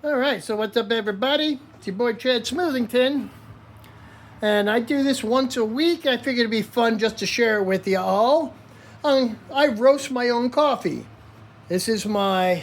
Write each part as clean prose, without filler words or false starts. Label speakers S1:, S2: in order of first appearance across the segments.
S1: All right, so what's up, everybody? It's your boy Chad Smoothington, and I do this once a week. I figured it'd be fun just to share it with you all. I roast my own coffee. This is my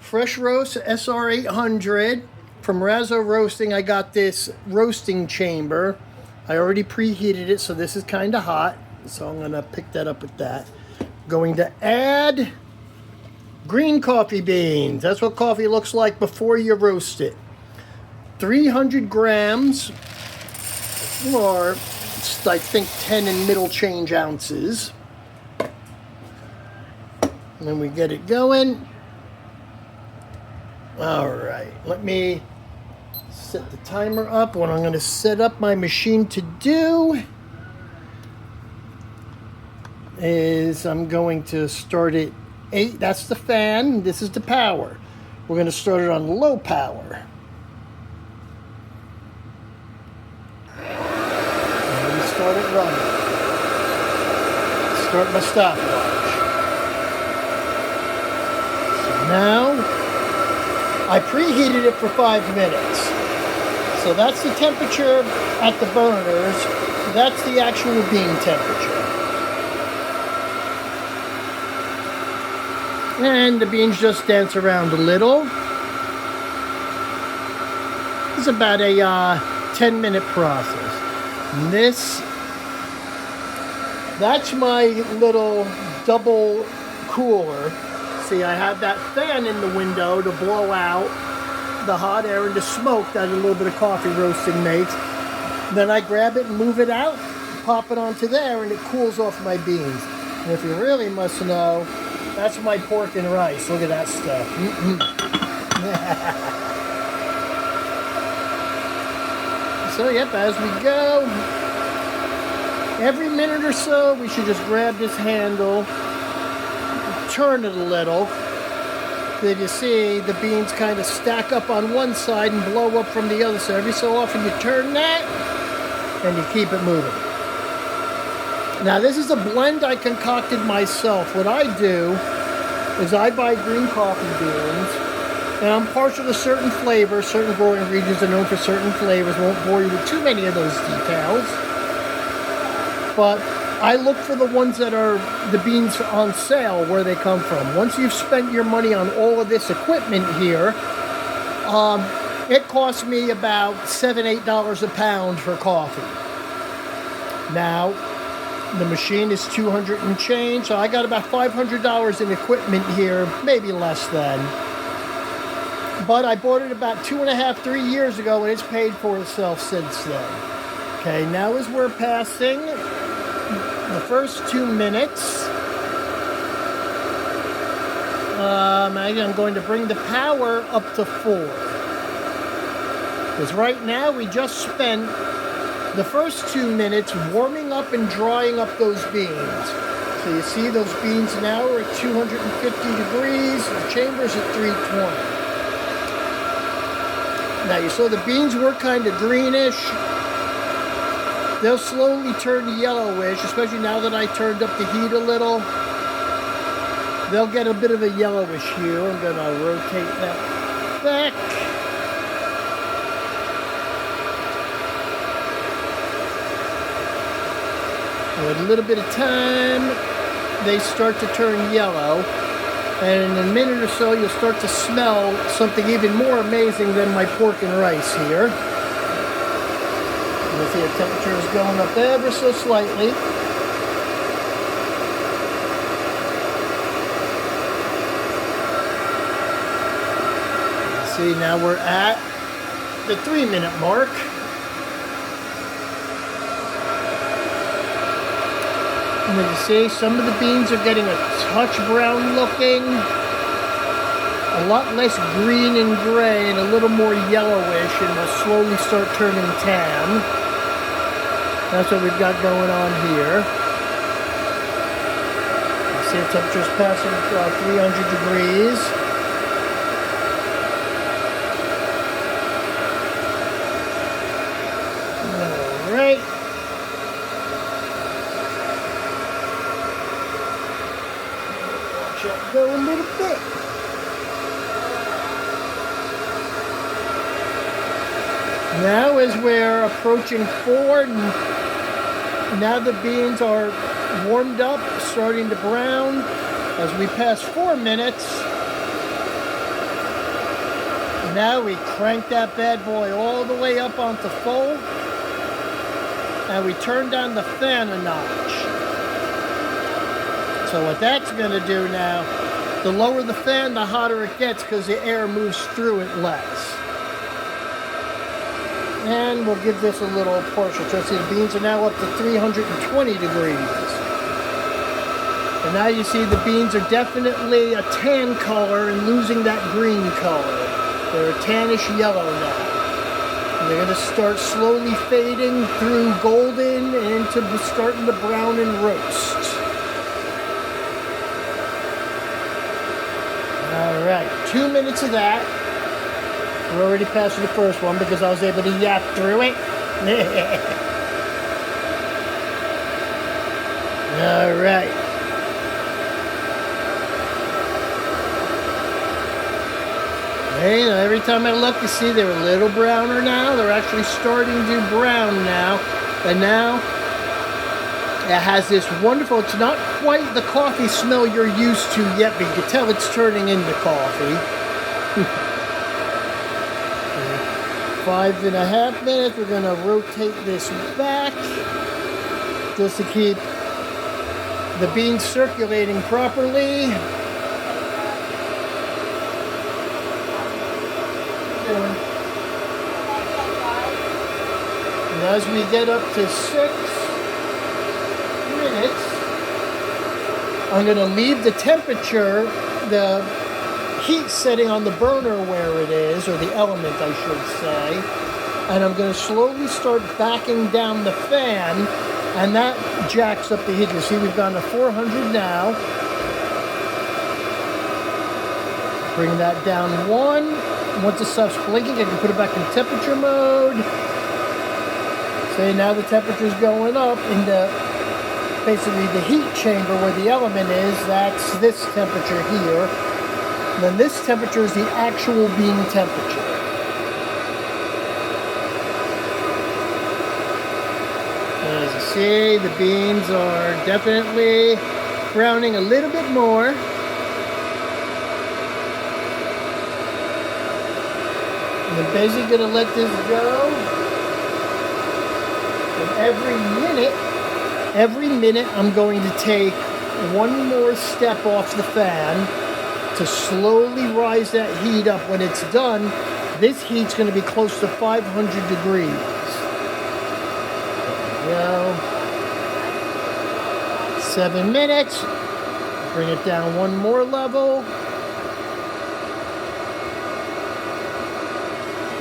S1: fresh roast SR800 from Razzo Roasting. I got this roasting chamber. I already preheated it, so this is kind of hot. So I'm gonna pick that up with that. Going to add green coffee beans. That's what coffee looks like before you roast it. 300 grams, or I think 10 and middle change ounces. And then we get it going. All right, let me set the timer up. What I'm going to set up my machine to do is I'm going to start it 8, that's the fan, this is the power. We're going to start it on low power. And we start it running. Start my stopwatch. So now, I preheated it for 5 minutes. So that's the temperature at the burners. That's the actual bean temperature. And the beans just dance around a little. It's about a 10-minute process. And that's my little double cooler. See, I have that fan in the window to blow out the hot air and the smoke that a little bit of coffee roasting makes. Then I grab it and move it out, pop it onto there, and it cools off my beans. And if you really must know, that's my pork and rice. Look at that stuff. So, yep, as we go, every minute or so, we should just grab this handle, turn it a little. Then you see the beans kind of stack up on one side and blow up from the other side. Every so often you turn that, and you keep it moving. Now, this is a blend I concocted myself. What I do is I buy green coffee beans, and I'm partial to certain flavors. Certain growing regions are known for certain flavors. Won't bore you with too many of those details. But I look for the ones that are the beans on sale, where they come from. Once you've spent your money on all of this equipment here, it costs me about $7, $8 a pound for coffee. Now, the machine is $200 and change, so I got about $500 in equipment here, maybe less than. But I bought it about 2.5, 3 years ago, and it's paid for itself since then. Okay, now as we're passing the first 2 minutes, I'm going to bring the power up to 4. Because right now we just spent the first 2 minutes warming up and drying up those beans. So you see those beans now are at 250 degrees, the chamber's at 320. Now you saw the beans were kind of greenish. They'll slowly turn yellowish, especially now that I turned up the heat a little. They'll get a bit of a yellowish hue. I'm going to rotate that back. With a little bit of time, they start to turn yellow. And in a minute or so, you'll start to smell something even more amazing than my pork and rice here. You see the temperature is going up ever so slightly. See, now we're at the 3-minute mark. And then you see some of the beans are getting a touch brown looking, a lot less green and gray, and a little more yellowish, and they'll slowly start turning tan. That's what we've got going on here. You see the temperature's passing 300 degrees. All right. Watch it go a little bit. Now as we're approaching 4, now the beans are warmed up, starting to brown. As we pass 4 minutes, now we crank that bad boy all the way up onto full, and we turn down the fan a notch. So what that's going to do now, the lower the fan, the hotter it gets because the air moves through it less. And we'll give this a little partial twist. The beans are now up to 320 degrees. And now you see the beans are definitely a tan color and losing that green color. They're a tannish yellow now. And they're going to start slowly fading through golden and into starting to brown and roast. All right, 2 minutes of that. We're already past the first one because I was able to yap through it. All right. Hey, every time I look, you see they're a little browner now. They're actually starting to brown now. And now it has this wonderful, it's not quite the coffee smell you're used to yet, but you can tell it's turning into coffee. 5.5 minutes, we're going to rotate this back just to keep the beans circulating properly. And as we get up to 6 minutes, I'm going to leave the temperature, the heat setting on the burner where it is, or the element I should say, and I'm going to slowly start backing down the fan, and that jacks up the heat. You see we've gone to 400 now. Bring that down 1. Once it stops blinking, I can put it back in temperature mode. See, now the temperature's going up in the, basically the heat chamber where the element is. That's this temperature here. And then this temperature is the actual bean temperature. As you see, the beans are definitely browning a little bit more. And I'm basically going to let this go. And every minute I'm going to take one more step off the fan to slowly rise that heat up. When it's done, this heat's going to be close to 500 degrees. There we go. 7 minutes. Bring it down one more level.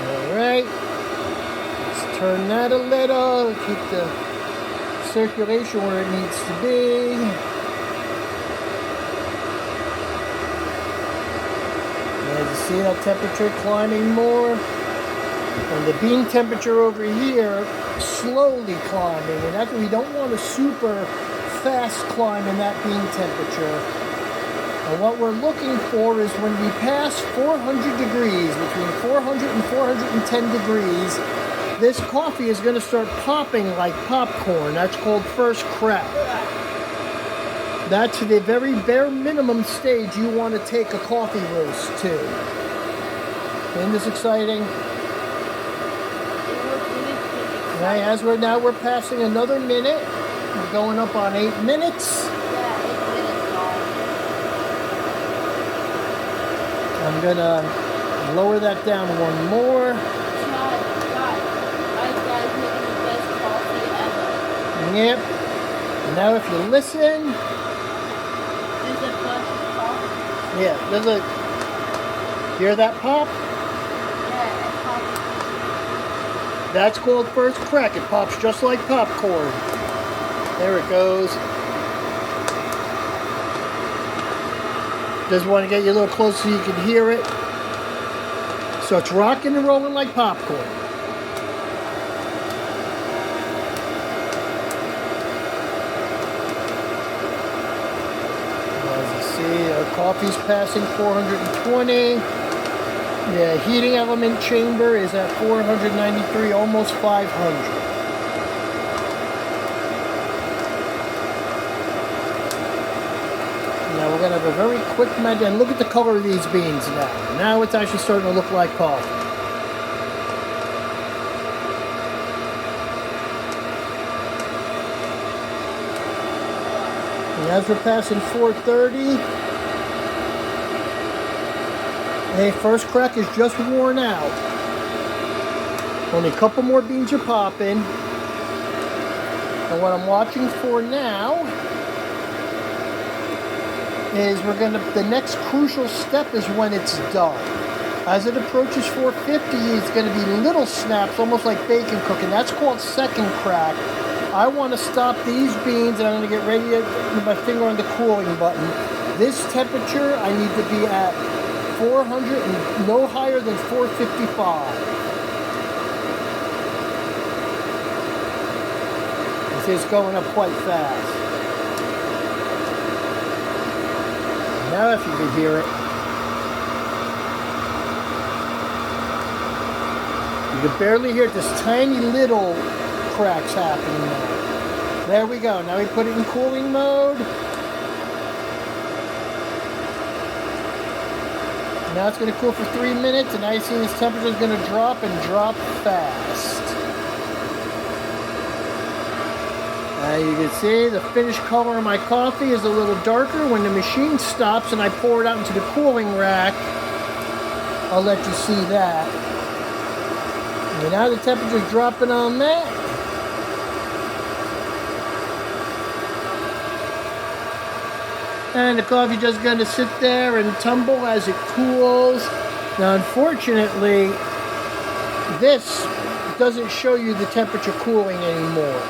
S1: Alright. Let's turn that a little. Keep the circulation where it needs to be. As you see that temperature climbing more, and the bean temperature over here slowly climbing, and that's, we don't want a super fast climb in that bean temperature. And what we're looking for is when we pass 400 degrees, between 400 and 410 degrees, this coffee is going to start popping like popcorn. That's called first crack. That's the very bare minimum stage you want to take a coffee roast to. Isn't this exciting? Okay, as we're passing another minute. We're going up on 8 minutes. I'm gonna lower that down one more. Yep. Now if you listen. Yeah, there's a, hear that pop?
S2: Yeah, it pops.
S1: That's called first crack. It pops just like popcorn. There it goes. Just want to get you a little closer so you can hear it. So it's rocking and rolling like popcorn. As you see, our coffee's passing 420. Yeah, heating element chamber is at 493, almost 500. Now we're going to have a very quick measure. And look at the color of these beans now. Now it's actually starting to look like coffee. And as we're passing 430, hey, first crack is just worn out. Only a couple more beans are popping. And what I'm watching for now is the next crucial step is when it's done. As it approaches 450, it's going to be little snaps, almost like bacon cooking. That's called second crack. I want to stop these beans, and I'm going to get ready to put my finger on the cooling button. This temperature, I need to be at 400 and no higher than 455. This is going up quite fast. Now if you can hear it. You can barely hear it. This tiny little cracks happening now. There we go. Now we put it in cooling mode. Now it's going to cool for 3 minutes, and I see this temperature is going to drop and drop fast. You can see the finished color of my coffee is a little darker. When the machine stops and I pour it out into the cooling rack, I'll let you see that. And now the temperature's dropping on that. And the coffee just going to sit there and tumble as it cools. Now, unfortunately, this doesn't show you the temperature cooling anymore.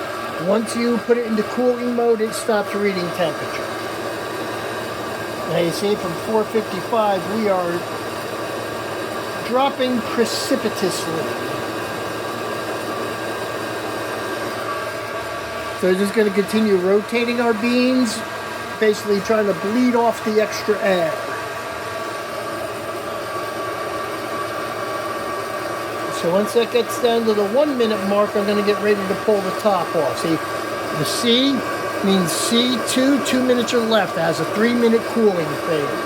S1: Once you put it into cooling mode, it stops reading temperature. Now you see from 455, we are dropping precipitously. So we're just going to continue rotating our beans, basically trying to bleed off the extra air. So once that gets down to the 1 minute mark, I'm going to get ready to pull the top off. See, the C means C2, 2 minutes are left. It has a 3 minute cooling phase.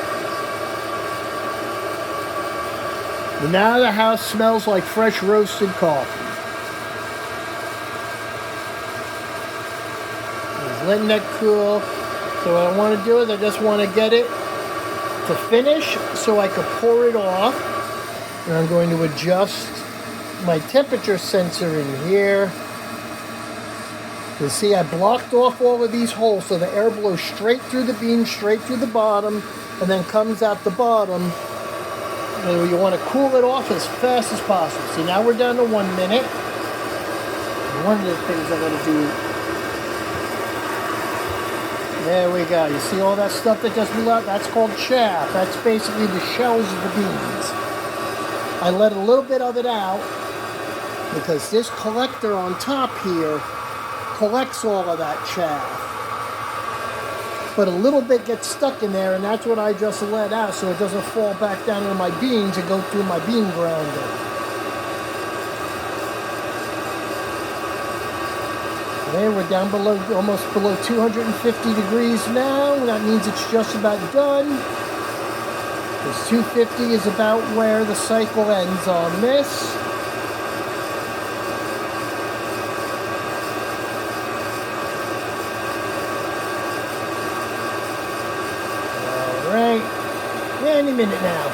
S1: Now the house smells like fresh roasted coffee. Just letting that cool. So what I want to do is I just want to get it to finish so I can pour it off. And I'm going to adjust my temperature sensor in here. You see, I blocked off all of these holes so the air blows straight through the bean, straight through the bottom, and then comes out the bottom. And you want to cool it off as fast as possible. See, now we're down to 1 minute. One of the things I'm going to do. There we go. You see all that stuff that just blew out? That's called chaff. That's basically the shells of the beans. I let a little bit of it out because this collector on top here collects all of that chaff. But a little bit gets stuck in there, and that's what I just let out so it doesn't fall back down into my beans and go through my bean grinder. There, we're down below, almost below 250 degrees now. That means it's just about done. Because 250 is about where the cycle ends on this. Alright, any minute now.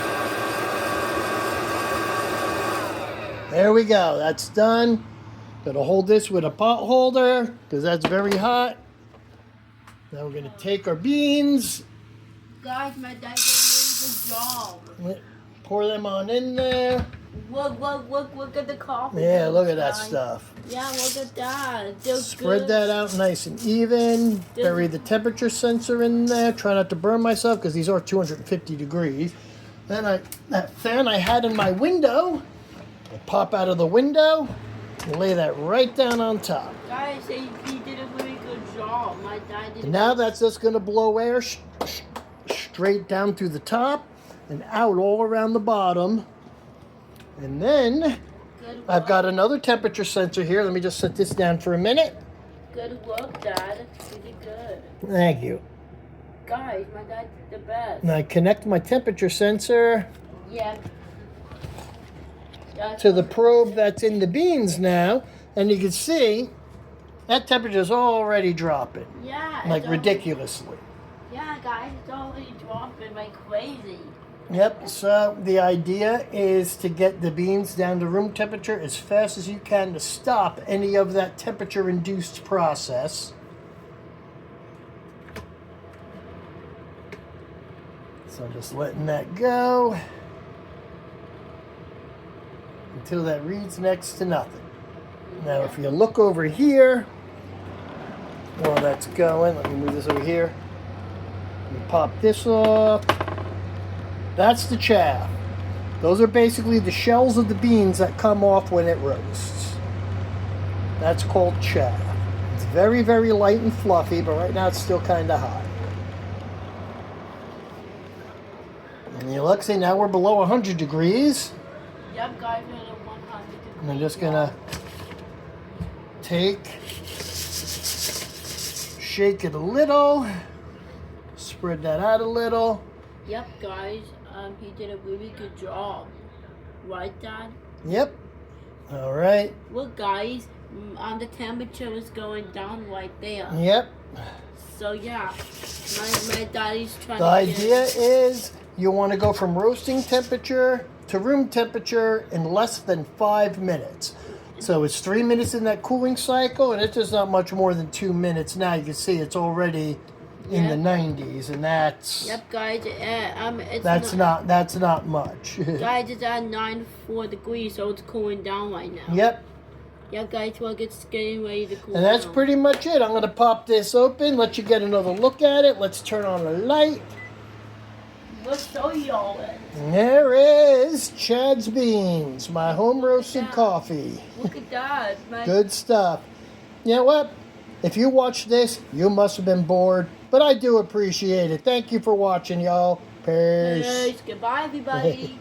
S1: There we go, that's done. Gonna hold this with a pot holder because that's very hot. Now we're gonna take our beans.
S2: Guys, my dad did a really good job.
S1: Pour them on in there.
S2: Look at the coffee.
S1: Yeah, look at that
S2: guys.
S1: stuff.
S2: Yeah, look at that. It feels
S1: Spread
S2: good.
S1: that out nice and even. Bury the temperature sensor in there. Try not to burn myself because these are 250 degrees. Then that fan I had in my window, I pop out of the window and lay that right down on top.
S2: Guys, he did a really good job. My dad did.
S1: And now that's just going to blow air straight down through the top and out all around the bottom. And then
S2: Good
S1: I've
S2: work.
S1: got another temperature sensor here. Let me just set this down for a minute.
S2: Good work, Dad. You did good.
S1: Thank you.
S2: Guys, my dad's the best.
S1: And I connect my temperature sensor
S2: Yeah. That's
S1: to the
S2: what-
S1: probe that's in the beans now. And you can see that temperature is already dropping.
S2: Yeah.
S1: Like
S2: it's already-
S1: ridiculously.
S2: Yeah, guys, it's already dropping like crazy.
S1: Yep, so the idea is to get the beans down to room temperature as fast as you can to stop any of that temperature induced process. So I'm just letting that go until that reads next to nothing. Now if you look over here, while that's going, let me move this over here. Let me pop this off. That's the chaff. Those are basically the shells of the beans that come off when it roasts. That's called chaff. It's very, very light and fluffy, but right now it's still kind of hot. And you look, see, now we're below 100 degrees.
S2: Yep, guys, we're at 100 degrees.
S1: And I'm just gonna shake it a little, spread that out a little.
S2: Yep, guys, he did a really good job. Right, Dad?
S1: Yep. All right.
S2: Well, guys, the temperature is going down right there.
S1: Yep.
S2: So, yeah, my daddy's trying
S1: The
S2: to
S1: idea is you want to go from roasting temperature to room temperature in less than 5 minutes. So it's 3 minutes in that cooling cycle, and it's just not much more than 2 minutes now. You can see it's already in
S2: Yeah.
S1: the 90s, and that's
S2: Yep, guys, it's
S1: that's not much.
S2: Guys, it's at 94 degrees, so it's cooling down right now.
S1: Yep.
S2: Yeah, guys, well, it's getting ready to cool
S1: And that's
S2: down.
S1: pretty much it. I'm going to pop this open, let you get another look at it. Let's turn on the light.
S2: Let's show y'all it.
S1: And there is Chad's Beans, my home roasted
S2: Yeah.
S1: coffee.
S2: Look at that.
S1: Good stuff. You know what? If you watched this, you must have been bored, but I do appreciate it. Thank you for watching, y'all. Peace.
S2: Peace. Goodbye, everybody.